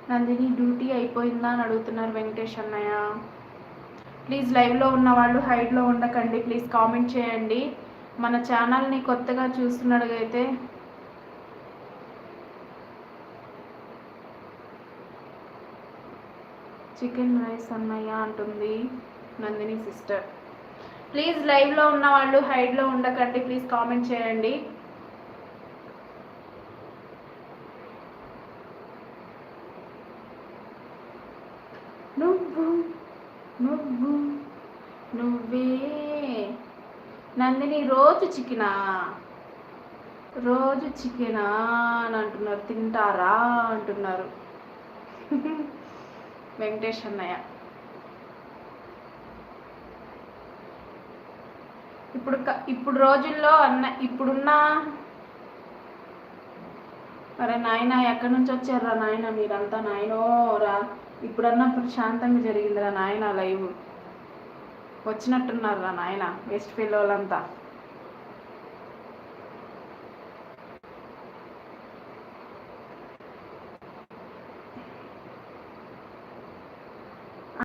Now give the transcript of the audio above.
Nandini duty అయిపోయిందా అని అడుగుతున్నారు వెంకటేష్ అన్నయ్య. ప్లీజ్ లైవ్లో ఉన్న వాళ్ళు హైడ్లో ఉండకండి, ప్లీజ్ కామెంట్ చేయండి. మన ఛానల్ని కొత్తగా చూస్తున్నట్లయితే చికెన్ రైస్ అన్నయ్య అంటుంది నందిని సిస్టర్. ప్లీజ్ లైవ్లో ఉన్న వాళ్ళు హైడ్లో ఉండకండి, ప్లీజ్ కామెంట్ చేయండి. నువ్వు నువ్వు నువ్వే నందిని రోజు చికెనా అని అంటున్నారు. తింటారా అంటున్నారు వెంకటేష్ అన్నయ్య. ఇప్పుడు రోజుల్లో ఇప్పుడున్న అరే నాయన ఎక్కడి నుంచి వచ్చారా నాయన మీరంతా? నాయనో రా, ఇప్పుడన్నా ప్రశాంతంగా జరిగిందిరా నాయన. లైవ్ వచ్చినట్టున్నారా నాయన వేస్ట్ ఫీల్ వాళ్ళంతా.